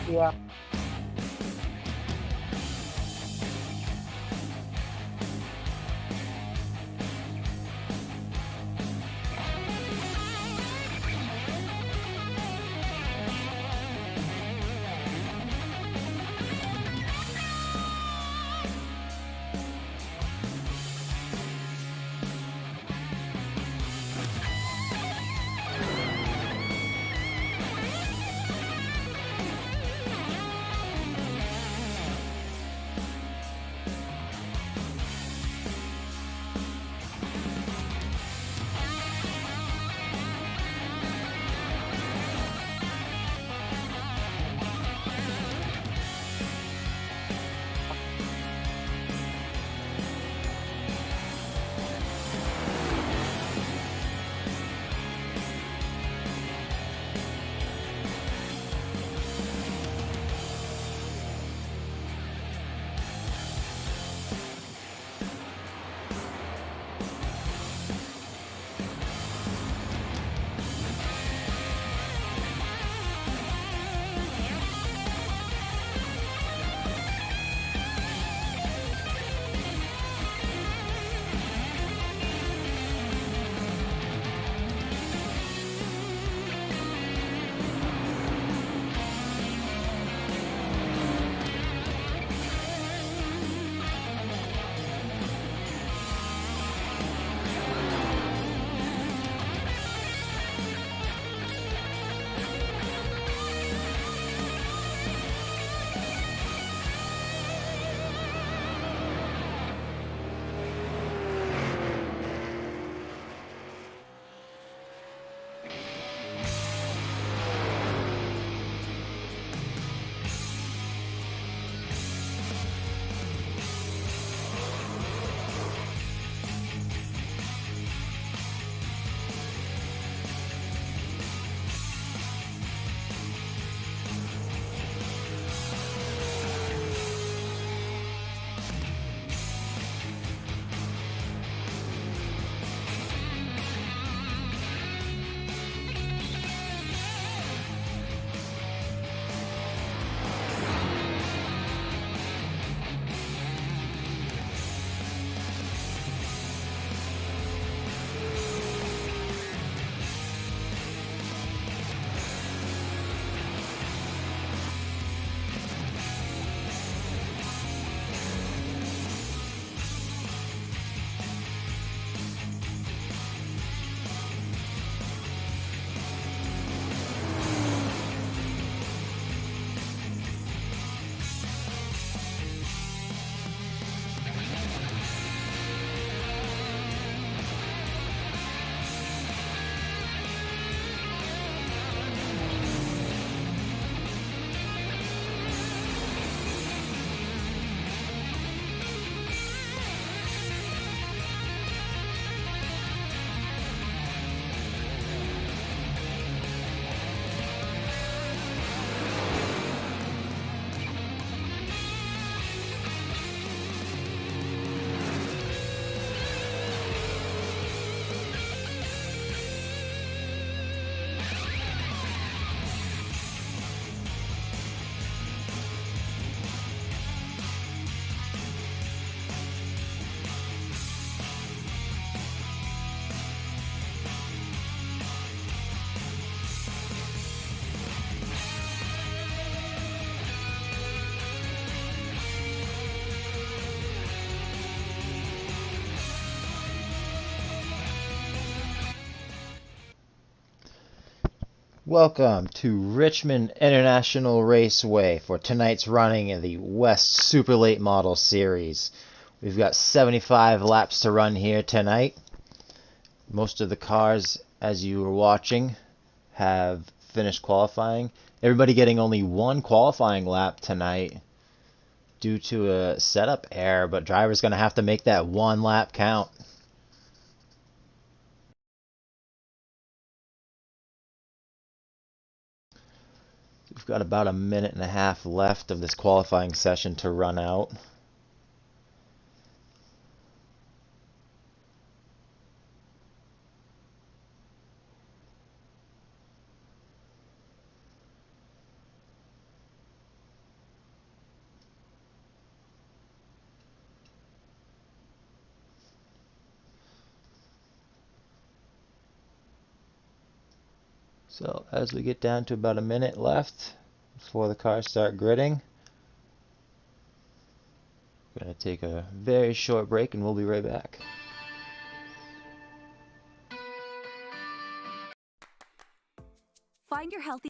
Yeah. Welcome to Richmond International Raceway for tonight's running in the West Super Late Model Series. We've got 75 laps to run here tonight. Most of the cars, as you were watching, have finished qualifying. Everybody getting only one qualifying lap tonight due to a setup error, but driver's going to have to make that one lap count. We've got about a minute and a half left of this qualifying session to run out. So as we get down to about a minute left before the cars start gridding, we're going to take a very short break and we'll be right back. Find your healthy.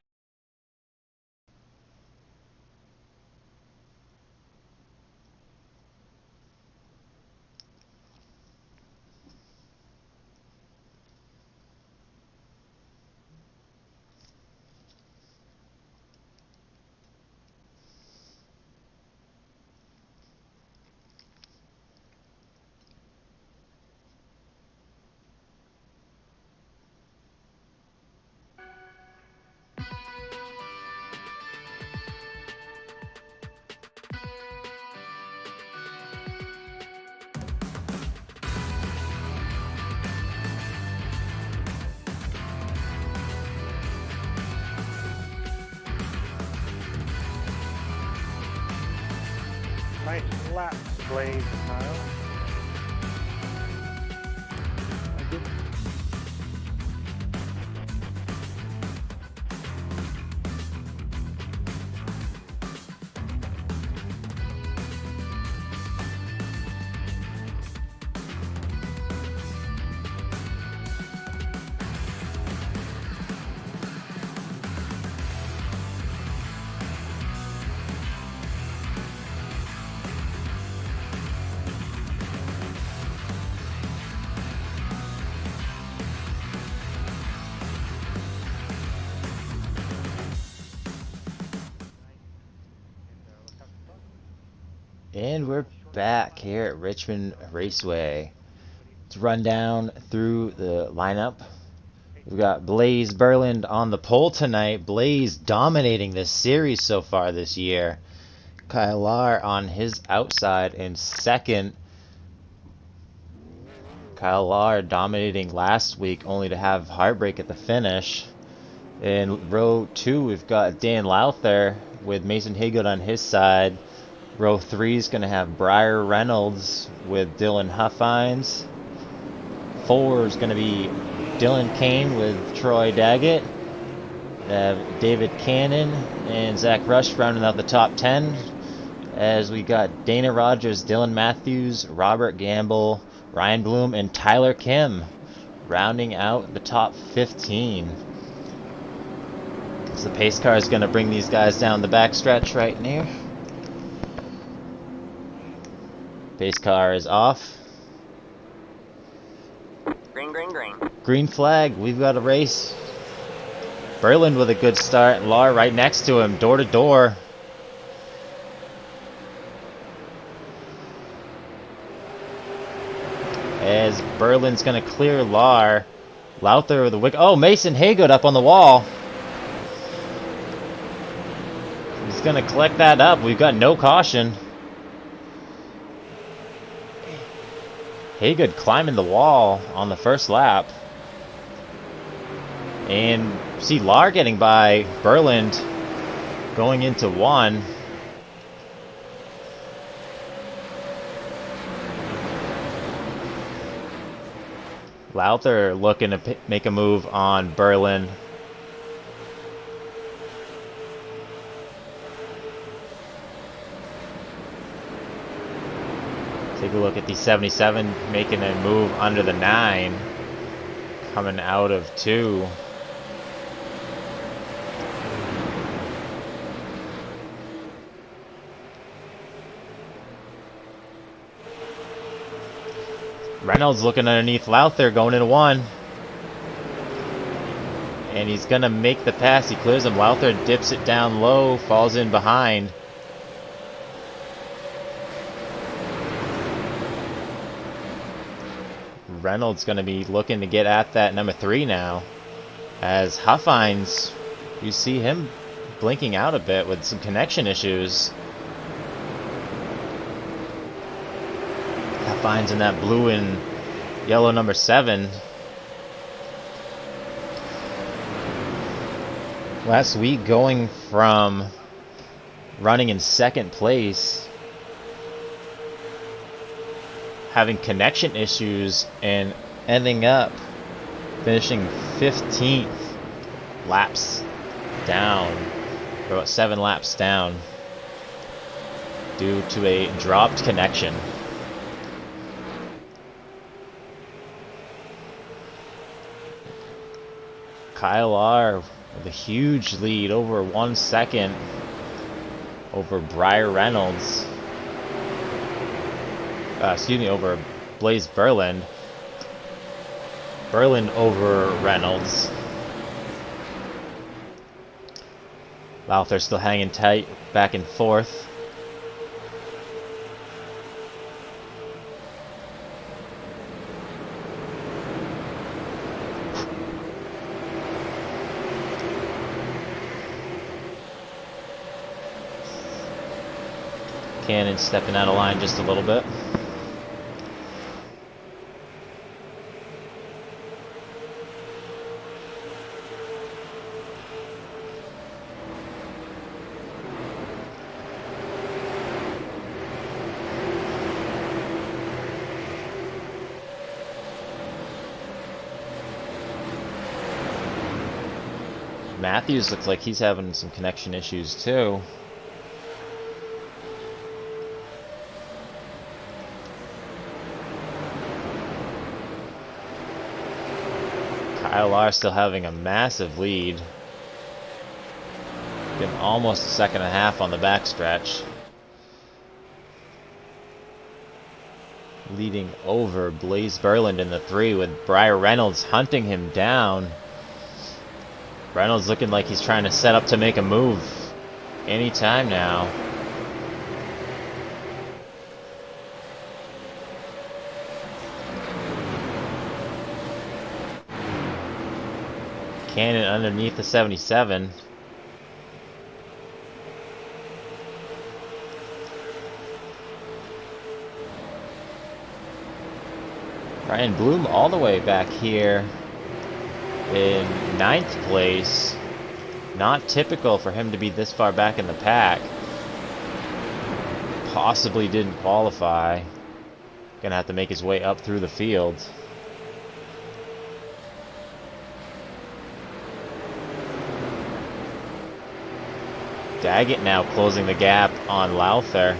Nice flat blade now. And we're back here at Richmond Raceway. Let's run down through the lineup. We've got Blaze Berland on the pole tonight. Blaze dominating this series so far this year. Kyle Lahr on his outside in second. Kyle Lahr dominating last week only to have heartbreak at the finish. In row 2 we've got Dan Lowther with Mason Haygood on his side. Row 3 is going to have Briar Reynolds with Dylan Huffines. 4 is going to be Dylan Kane with Troy Daggett. David Cannon and Zach Rush rounding out the top 10. As we got Dana Rogers, Dylan Matthews, Robert Gamble, Ryan Bloom, and Tyler Kim rounding out the top 15. So the pace car is going to bring these guys down the backstretch right near. Pace car is off. Green, green, green. Green flag. We've got a race. Berland with a good start. Lahr right next to him, door to door. As Berland's going to clear Lahr. Lowther with a wick. Oh, Mason Haygood up on the wall. He's going to collect that up. We've got no caution. Haygood climbing the wall on the first lap. And see Lahr getting by Berland going into 1. Lowther looking to make a move on Berland. Take a look at the 77 making a move under the 9. Coming out of 2. Reynolds looking underneath Lowther going into 1. And he's going to make the pass. He clears him. Lowther dips it down low, falls in behind. Reynolds going to be looking to get at that number 3 now. As Huffines, you see him blinking out a bit with some connection issues. Huffines in that blue and yellow number 7. Last week going from running in second place, having connection issues, and ending up finishing 15th laps down. We're about 7 laps down due to a dropped connection. Kyle R with a huge lead, over 1 second over Briar Reynolds. Over Blaze Berland. Berland over Reynolds. Lowther still hanging tight, back and forth. Cannon stepping out of line just a little bit. Matthews looks like he's having some connection issues too. Kyle R still having a massive lead. Getting almost a second and a half on the backstretch. Leading over Blaze Berland in the 3 with Briar Reynolds hunting him down. Reynolds looking like he's trying to set up to make a move anytime now. Cannon underneath the 77. Ryan Bloom all the way back here in 9th place. Not typical for him to be this far back in the pack. Possibly didn't qualify. Gonna have to make his way up through the field. Daggett now closing the gap on Lowther.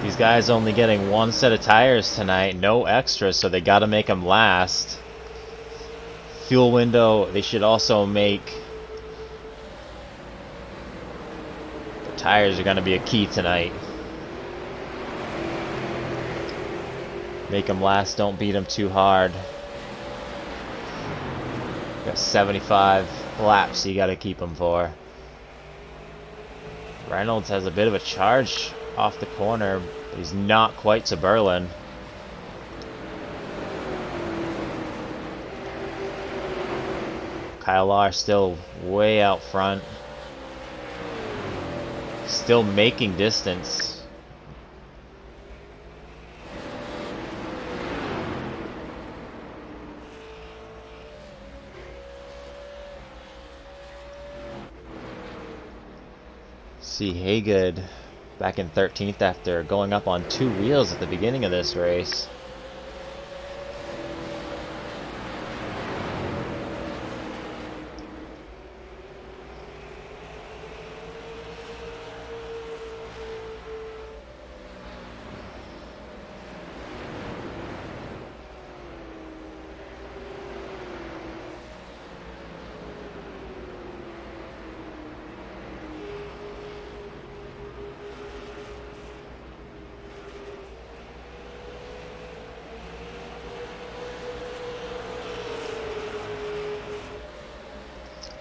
These guys only getting 1 set of tires tonight, no extras, so they got to make them last. Fuel window, they should also make. The tires are going to be a key tonight. Make them last, don't beat them too hard. Got 75 laps you got to keep them for. Reynolds has a bit of a charge off the corner, but he's not quite to Berlin. Kyle R still way out front. Still making distance. See Haygood back in 13th after going up on 2 wheels at the beginning of this race.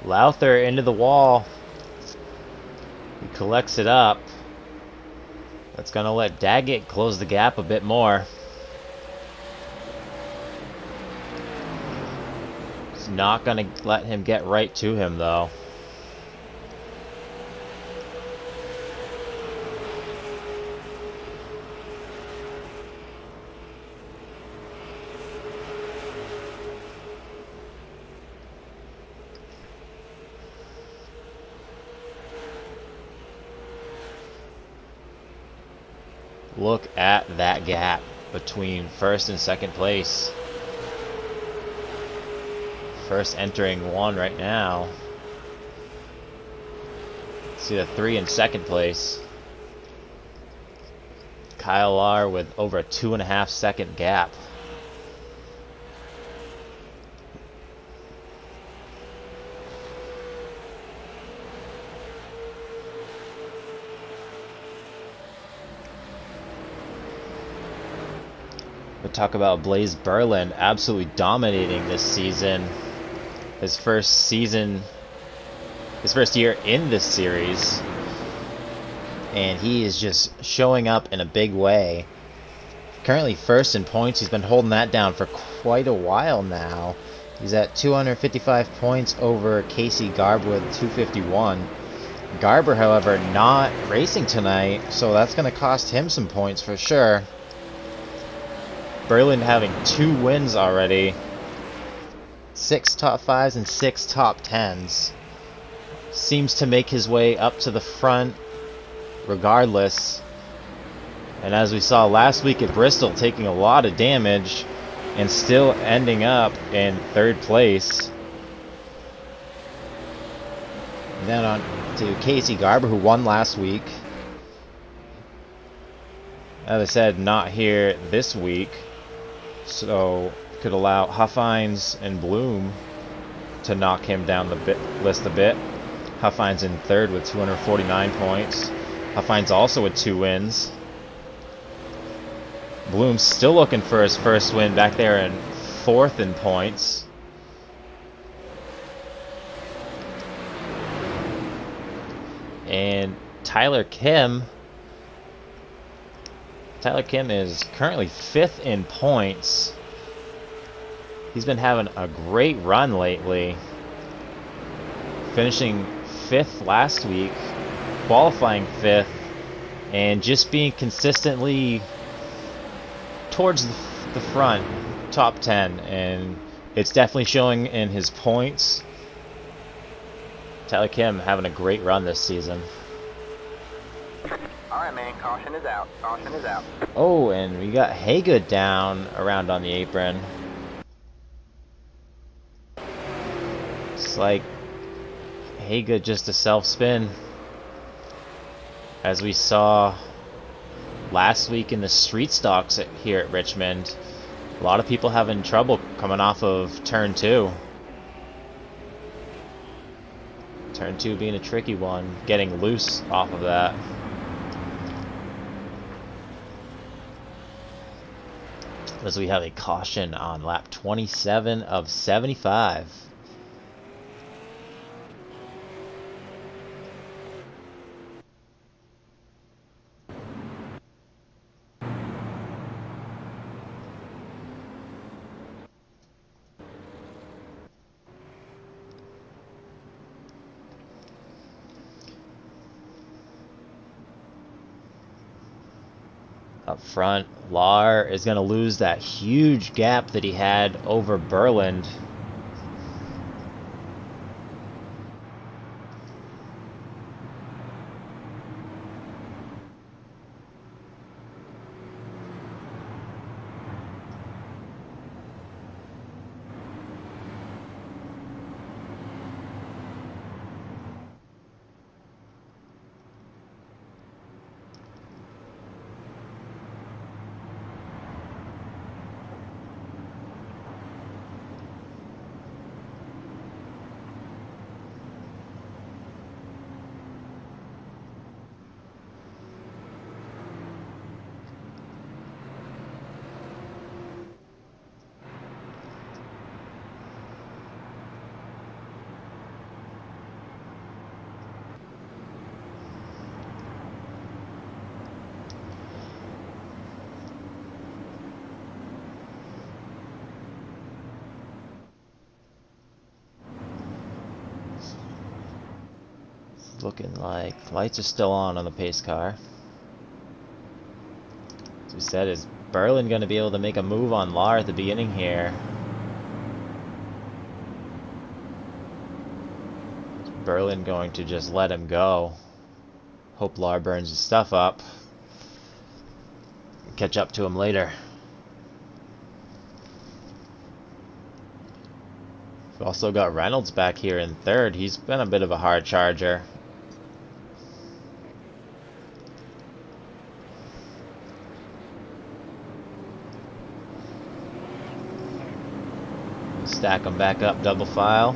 Lowther into the wall. He collects it up. That's going to let Daggett close the gap a bit more. It's not going to let him get right to him, though. Look at that gap between first and second place. First entering one right now. See the 3 in second place. Kyle Larr with over a 2.5 second gap. We'll talk about Blaze Berlin absolutely dominating this season. His first year in this series. And he is just showing up in a big way. Currently first in points. He's been holding that down for quite a while now. He's at 255 points over Casey Garber with 251. Garber, however, not racing tonight, so that's going to cost him some points for sure. Berlin having 2 wins already. 6 top 5s and 6 top 10s. Seems to make his way up to the front regardless. And as we saw last week at Bristol, taking a lot of damage and still ending up in 3rd place. And then on to Casey Garber, who won last week. As I said, not here this week. So could allow Huffines and Bloom to knock him down the list a bit. Huffines in 3rd with 249 points. Huffines also with 2 wins. Bloom still looking for his first win back there in 4th in points. And Tyler Kim is currently 5th in points. He's been having a great run lately. Finishing 5th last week, qualifying 5th, and just being consistently towards the front, top 10, and it's definitely showing in his points. Tyler Kim having a great run this season. Alright, man, caution is out. Caution is out. Oh, and we got Haygood down around on the apron. It's like Haygood just a self-spin. As we saw last week in the street stocks here at Richmond, a lot of people having trouble coming off of turn 2. Turn 2 being a tricky one, getting loose off of that. As we have a caution on lap 27 of 75. Up front, Larr is going to lose that huge gap that he had over Berland. Looking like lights are still on the pace car. As we said, is Berlin going to be able to make a move on Larr at the beginning here? Is Berlin going to just let him go? Hope Larr burns his stuff up. Catch up to him later. We've also got Reynolds back here in third. He's been a bit of a hard charger. Stack them back up, double file.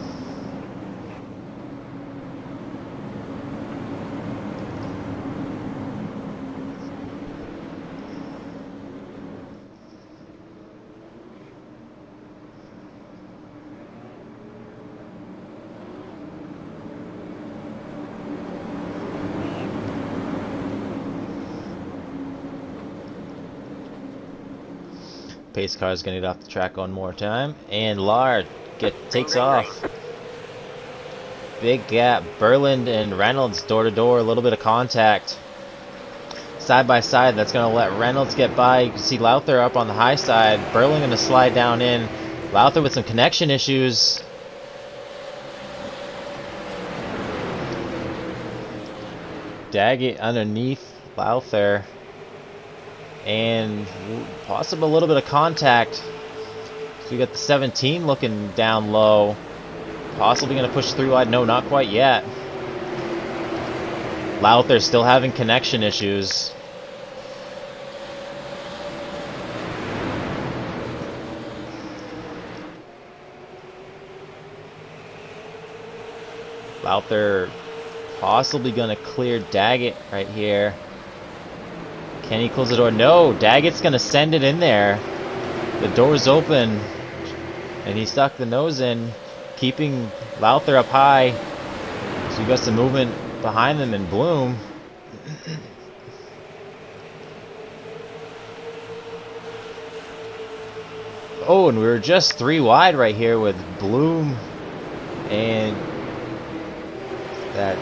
Pace car is going to get off the track one more time, and Lard takes off. Big gap. Berland and Reynolds door to door, a little bit of contact. Side by side, that's going to let Reynolds get by. You can see Lowther up on the high side. Berland going to slide down in. Lowther with some connection issues. Daggett underneath Lowther. And possibly a little bit of contact. So we got the 17 looking down low. Possibly going to push through wide. No, not quite yet. Lowther still having connection issues. Lowther possibly going to clear Daggett right here. Can he close the door? No, Daggett's going to send it in there. The door's open, and he stuck the nose in, keeping Lowther up high. So you got some movement behind them in Bloom. Oh, and we were just 3 wide right here with Bloom and that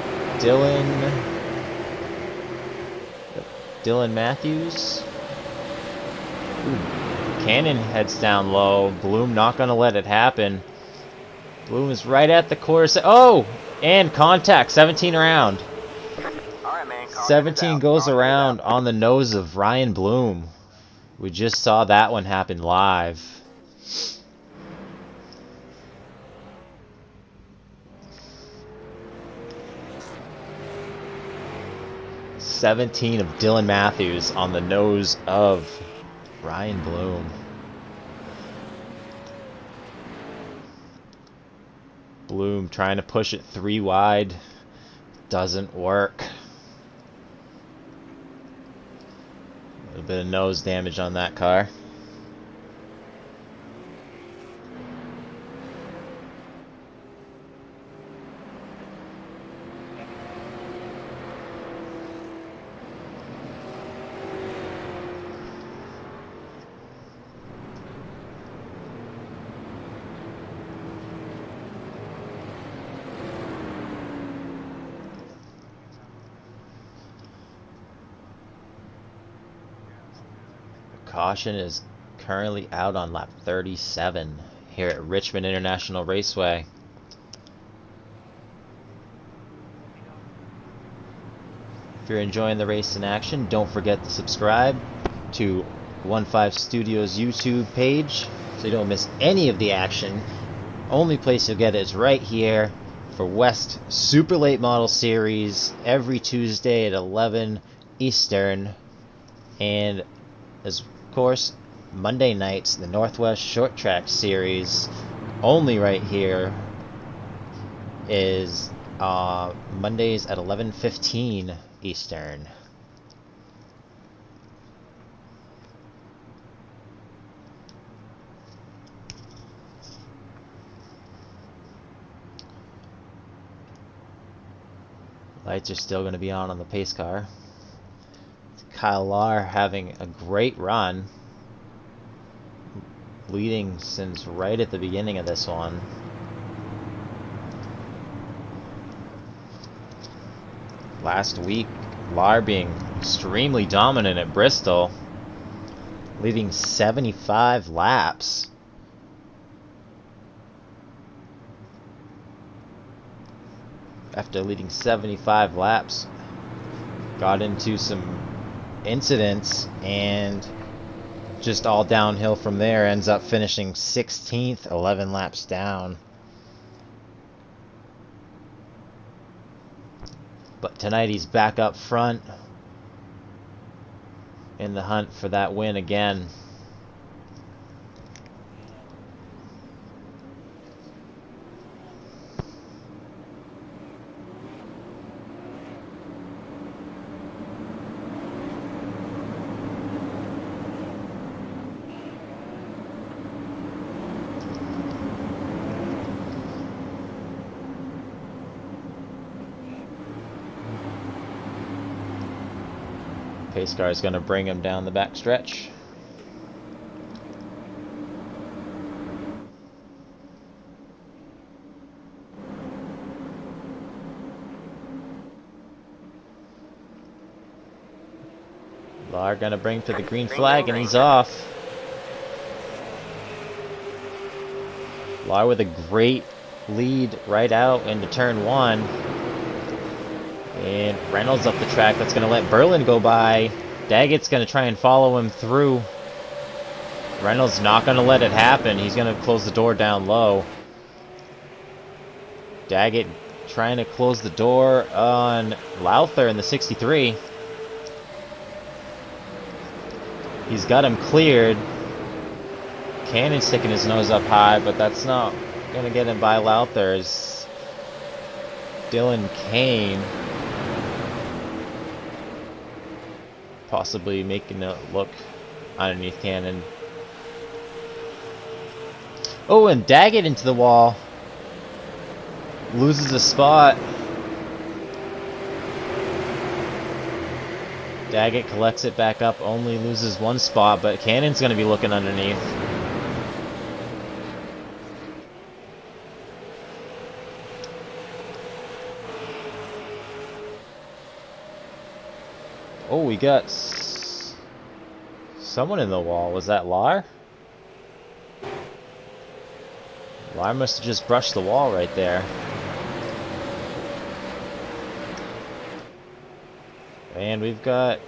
Dylan Matthews. Ooh. Cannon heads down low. Bloom not going to let it happen. Bloom is right at the course. Oh! And contact. 17 around. All right, man. 17 goes around on the nose of Ryan Bloom. We just saw that one happen live. of Dylan Matthews on the nose of Ryan Bloom. Bloom trying to push it 3 wide. Doesn't work. A little bit of nose damage on that car. Caution is currently out on lap 37 here at Richmond International Raceway. If you're enjoying the race in action, don't forget to subscribe to 15 Studios YouTube page so you don't miss any of the action. Only place you'll get it is right here for West Super Late Model Series every Tuesday at 11 Eastern, and as of course Monday nights the Northwest Short Track Series only right here is Mondays at 11:15 Eastern. Lights are still going to be on the pace car. Kyle Lahr having a great run, leading since right at the beginning of this one. Last week, Lahr being extremely dominant at Bristol, leading 75 laps. After leading 75 laps, got into some incidents and just all downhill from there. Ends up finishing 16th, 11 laps down. But tonight he's back up front in the hunt for that win again. Pace car is going to bring him down the back stretch. Lar going to bring to the green flag, and he's off. Lar with a great lead right out into turn 1. And Reynolds up the track. That's going to let Berlin go by. Daggett's going to try and follow him through. Reynolds not going to let it happen. He's going to close the door down low. Daggett trying to close the door on Lowther in the 63. He's got him cleared. Cannon's sticking his nose up high, but that's not going to get him by Lowther's. Dylan Kane possibly making it look underneath Cannon. Oh, and Daggett into the wall. Loses a spot. Daggett collects it back up, only loses one spot, but Cannon's going to be looking underneath. Oh, we got someone in the wall. Was that Lar? Lar must have just brushed the wall right there. And we've got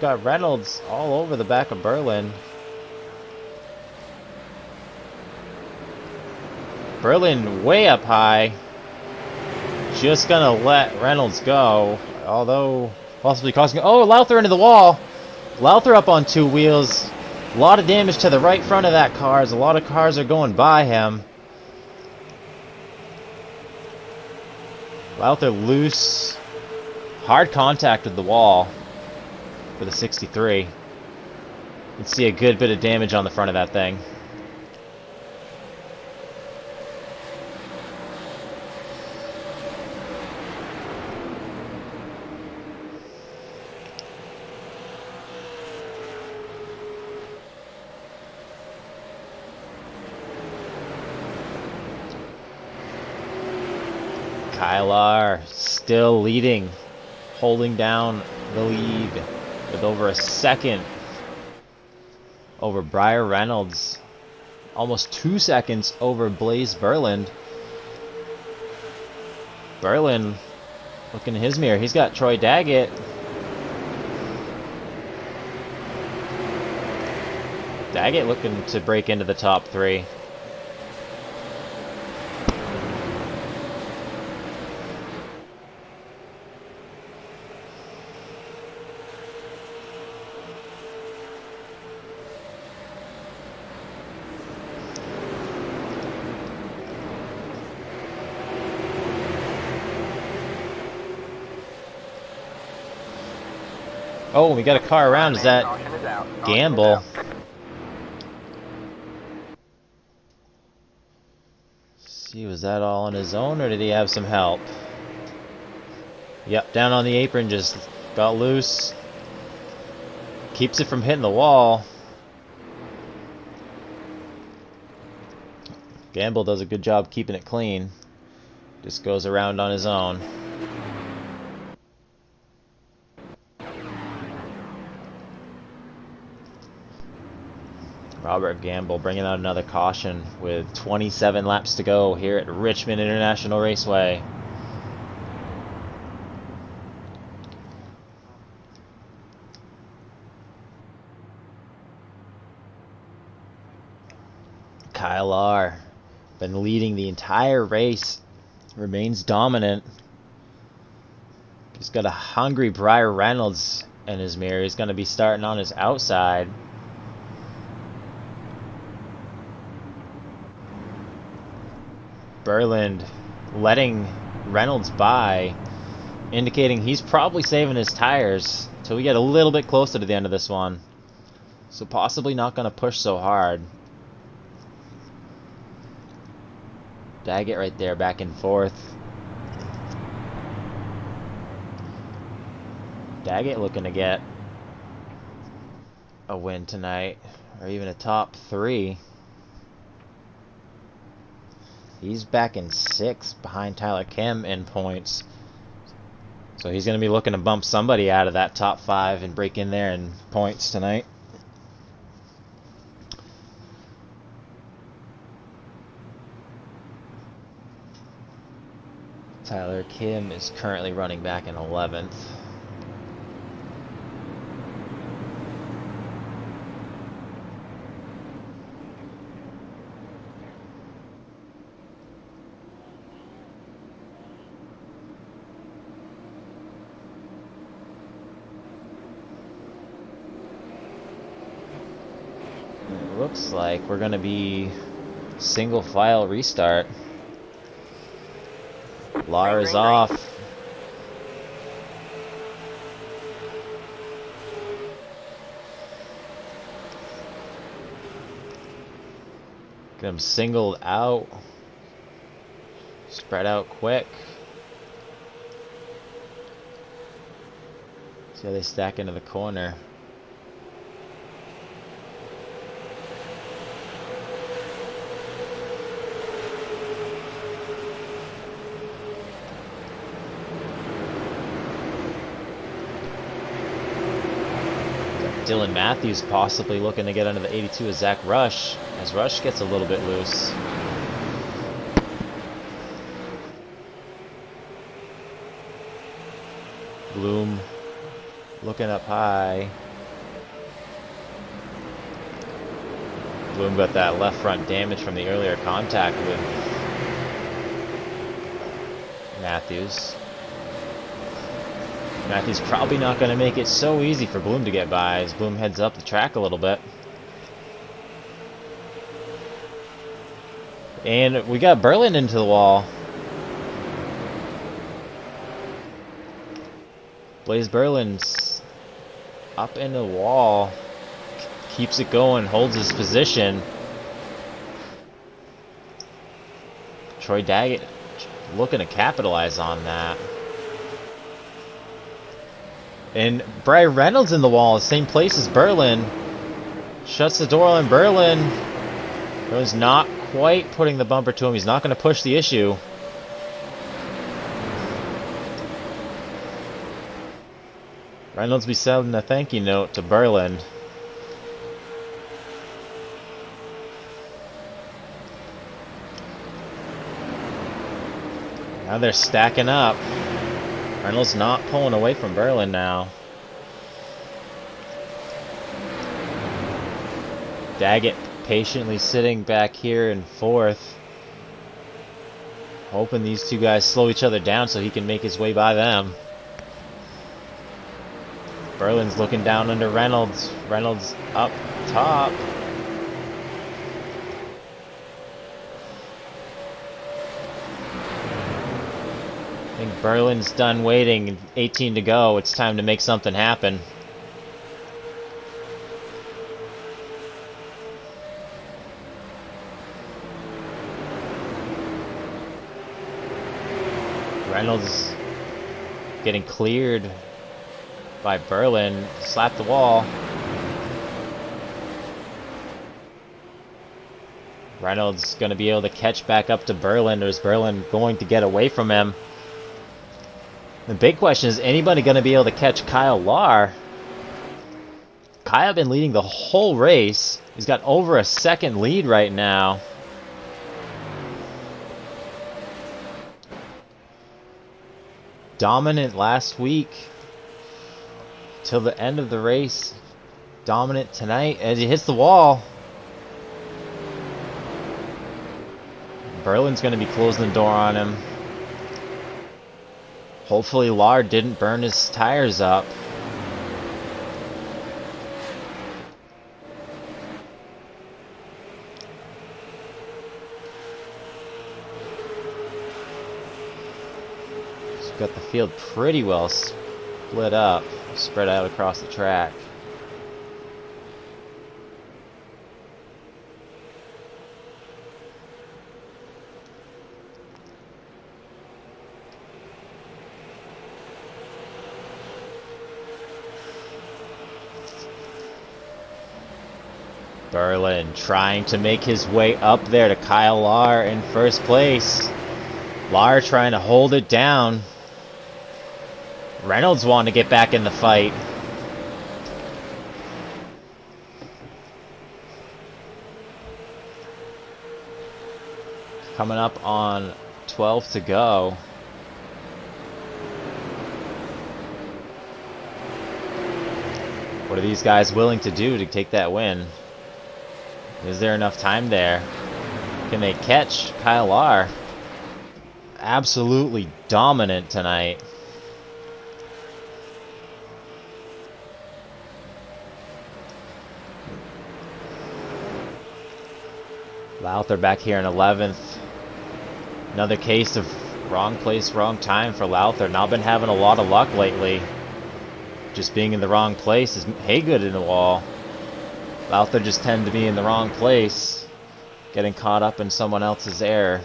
Reynolds all over the back of Berlin. Berlin way up high. Just gonna let Reynolds go, although possibly causing... Oh, Lowther into the wall. Lowther up on 2 wheels. A lot of damage to the right front of that car, as a lot of cars are going by him. Lowther loose. Hard contact with the wall for the 63. You can see a good bit of damage on the front of that thing. Kylar still leading, holding down the lead with over a second over Briar Reynolds. Almost 2 seconds over Blaze Berlin. Berlin looking in his mirror. He's got Troy Daggett. Daggett looking to break into the top 3. Oh, we got a car around. Is that Gamble? See, was that all on his own, or did he have some help? Yep, down on the apron, just got loose. Keeps it from hitting the wall. Gamble does a good job keeping it clean. Just goes around on his own. Robert Gamble bringing out another caution with 27 laps to go here at Richmond International Raceway. Kyle R. been leading the entire race, remains dominant. He's got a hungry Briar Reynolds in his mirror. He's going to be starting on his outside. Berland letting Reynolds by, indicating he's probably saving his tires till we get a little bit closer to the end of this one. So possibly not going to push so hard. Daggett right there back and forth. Daggett looking to get a win tonight, or even a top 3. He's back in 6th behind Tyler Kim in points. So he's going to be looking to bump somebody out of that top 5 and break in there in points tonight. Tyler Kim is currently running back in 11th. It looks like we're going to be single file restart. Lara's off. Get him singled out. Spread out quick. See how they stack into the corner. Dylan Matthews possibly looking to get under the 82 of Zach Rush, as Rush gets a little bit loose. Bloom looking up high. Bloom got that left front damage from the earlier contact with Matthews. Matthews probably not going to make it so easy for Bloom to get by as Bloom heads up the track a little bit. And we got Berland into the wall. Blaze Berland's up into the wall. Keeps it going, holds his position. Troy Daggett looking to capitalize on that. And Brian Reynolds in the wall, same place as Berland. Shuts the door on Berland. Berland's not quite putting the bumper to him. He's not going to push the issue. Reynolds be sending a thank you note to Berland. Now they're stacking up. Reynolds not pulling away from Berland now. Daggett patiently sitting back here in 4th. Hoping these two guys slow each other down so he can make his way by them. Berland's looking down under Reynolds. Reynolds up top. I think Berland's done waiting. 18 to go. It's time to make something happen. Reynolds getting cleared by Berland. Slapped the wall. Reynolds going to be able to catch back up to Berland, or is Berland going to get away from him? The big question is anybody going to be able to catch Kyle Lahr? Kyle been leading the whole race. He's got over a second lead right now. Dominant last week till the end of the race. Dominant tonight as he hits the wall. Berland's going to be closing the door on him. Hopefully Lard didn't burn his tires up. He's got the field pretty well split up, spread out across the track. Berlin trying to make his way up there to Kyle Lahr in first place. Lahr trying to hold it down. Reynolds wanting to get back in the fight. Coming up on 12 to go. What are these guys willing to do to take that win? Is there enough time there? Can they catch Kyle Lahr? Absolutely dominant tonight. Lowther back here in 11th. Another case of wrong place, wrong time for Lowther. Not been having a lot of luck lately. Just being in the wrong place is Haygood in the wall. Lowther just tend to be in the wrong place, getting caught up in someone else's error.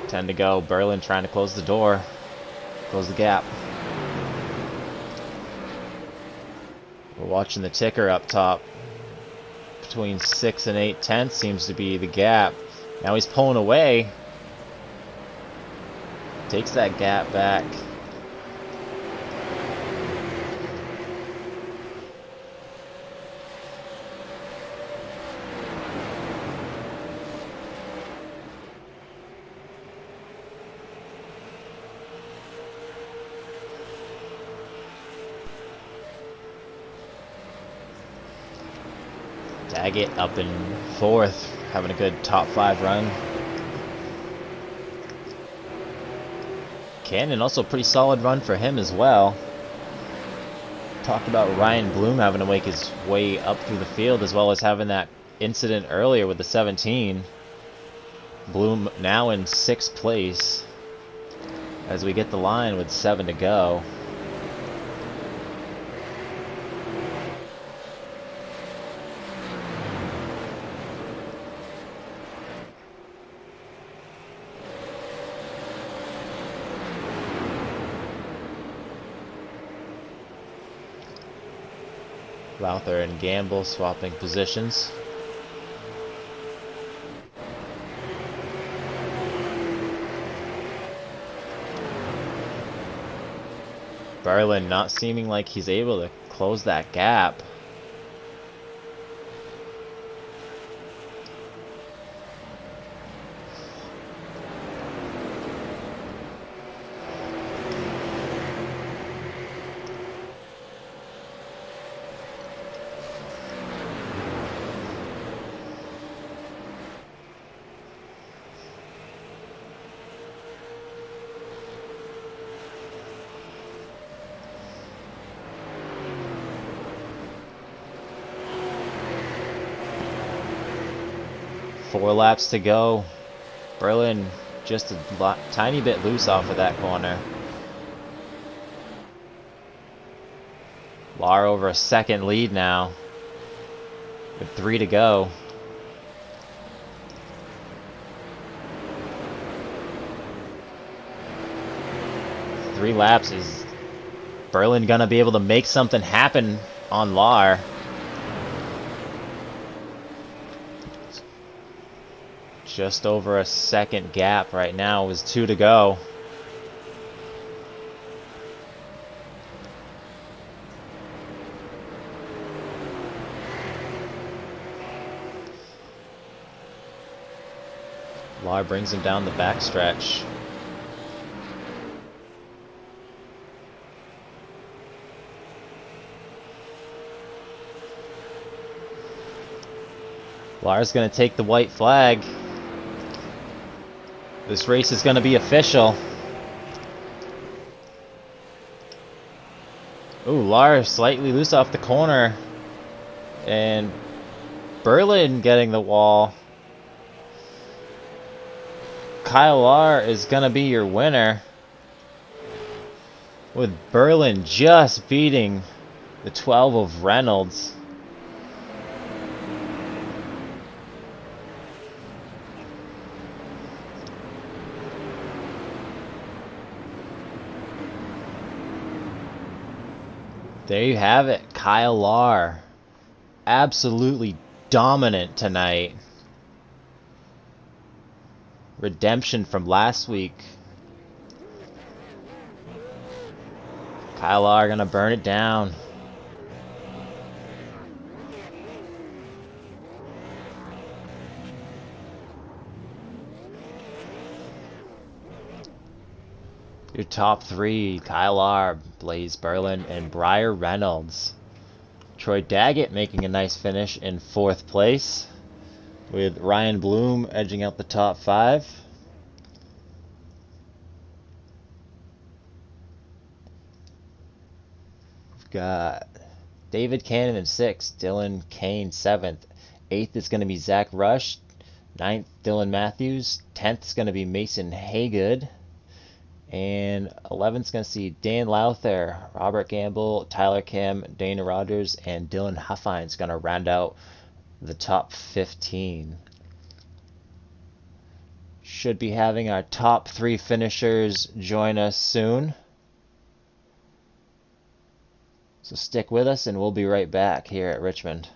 Ten to go. Berlin trying to close the door, close the gap. We're watching the ticker up top. Between 6 and 8 tenths seems to be the gap. Now he's pulling away. Takes that gap back. Daggett up in 4th, having a good top 5 run. Cannon also a pretty solid run for him as well. Talked about Ryan Bloom having to make his way up through the field, as well as having that incident earlier with the 17. Bloom now in 6th place as we get the line with 7 to go. Lowther and Gamble swapping positions. Berlin not seeming like he's able to close that gap. Four laps to go. Berlin just a tiny bit loose off of that corner. Lahr over a second lead now, with 3 to go. Three laps. Is Berlin gonna be able to make something happen on Lahr? Just over a second gap right now, with 2 to go. Lahr brings him down the backstretch. Lars going to take the white flag. This race is going to be official. Ooh, Lars slightly loose off the corner. And Berlin getting the wall. Kyle Lar is going to be your winner. With Berlin just beating the 12 of Reynolds. There you have it, Kyle Lar. Absolutely dominant tonight. Redemption from last week. Kyle Lar gonna burn it down. Your top three, Kyle Lar, Blaze Berlin, and Briar Reynolds. Troy Daggett making a nice finish in 4th place, with Ryan Bloom edging out the top 5. We've got David Cannon in 6th, Dylan Kane 7th. 8th is going to be Zach Rush. 9th, Dylan Matthews. 10th is going to be Mason Haygood. And 11th is going to see Dan Lowther, Robert Gamble, Tyler Kim, Dana Rogers, and Dylan Huffine is going to round out the top 15. Should be having our top 3 finishers join us soon. So stick with us and we'll be right back here at Richmond.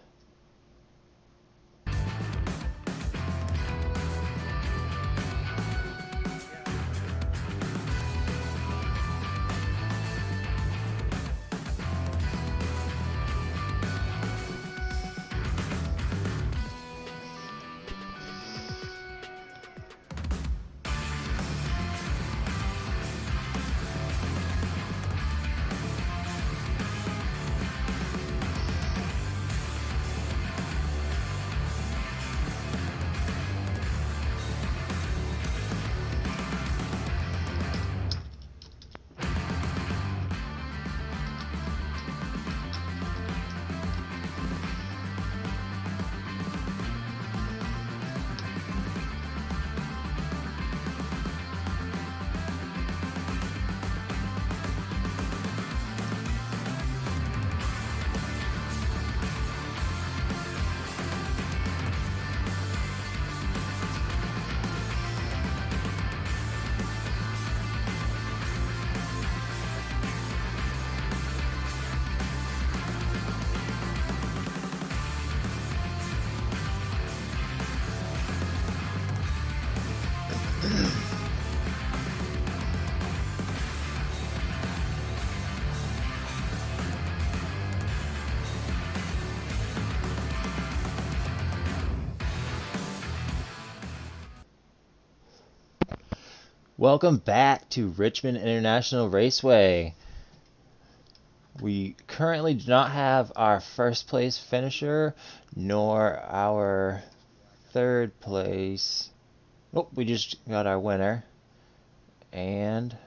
Welcome back to Richmond International Raceway. We currently do not have our 1st place finisher, nor our 3rd place. Oh, we just got our winner. And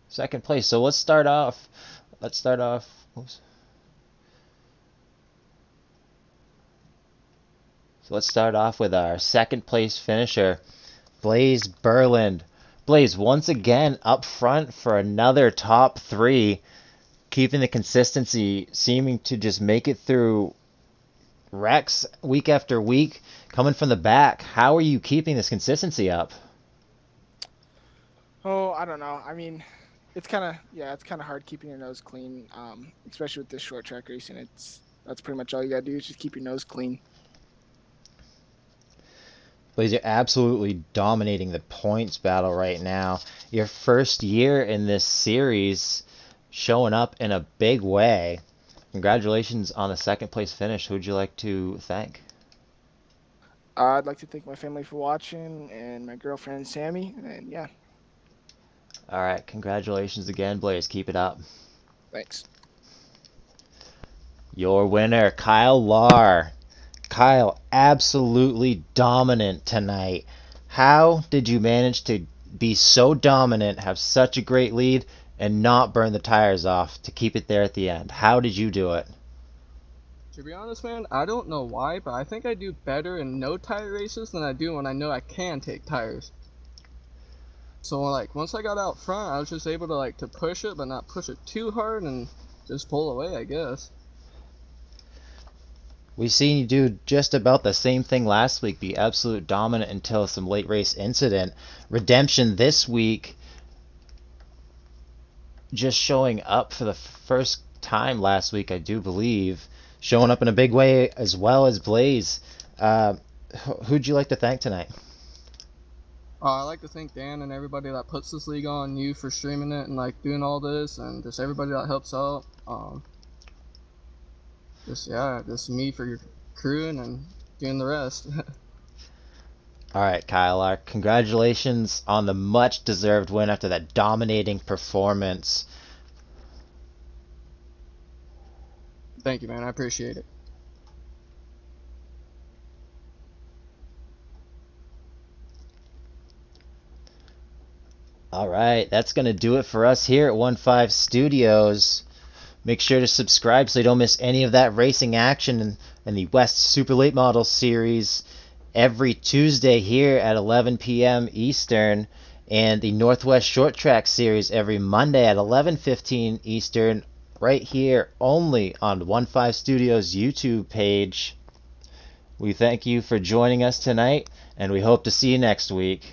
2nd place. So let's start off. Oops. So let's start off with our 2nd place finisher, Blaze Berlin. Blaze once again up front for another top 3, keeping the consistency, seeming to just make it through wrecks week after week, coming from the back. How are you keeping this consistency up? Oh, I don't know. I mean, it's kind of hard keeping your nose clean, especially with this short track racing. That's pretty much all you gotta do is just keep your nose clean. Blaze, you're absolutely dominating the points battle right now. Your first year in this series, showing up in a big way. Congratulations on the 2nd place finish. Who would you like to thank? I'd like to thank my family for watching and my girlfriend Sammy, and yeah. All right, congratulations again, Blaze. Keep it up. Thanks. Your winner, Kyle Lar. Kyle, absolutely dominant tonight. How did you manage to be so dominant, have such a great lead, and not burn the tires off to keep it there at the end? How did you do it? To be honest, man, I don't know why, but I think I do better in no tire races than I do when I know I can take tires. So like once I got out front, I was just able to to push it, but not push it too hard and just pull away, I guess. We seen you do just about the same thing last week, be absolute dominant until some late race incident. Redemption this week, just showing up for the first time last week, I do believe. Showing up in a big way as well as Blaze. Who'd you like to thank tonight? I like to thank Dan and everybody that puts this league on, you for streaming it and doing all this, and just everybody that helps out. Just me for your crewing and doing the rest. All right, Kyle, congratulations on the much-deserved win after that dominating performance. Thank you, man. I appreciate it. All right, that's going to do it for us here at 15 Studios. Make sure to subscribe so you don't miss any of that racing action in the West Super Late Model Series every Tuesday here at 11 p.m. Eastern, and the Northwest Short Track Series every Monday at 11:15 Eastern, right here only on 15 Studios YouTube page. We thank you for joining us tonight, and we hope to see you next week.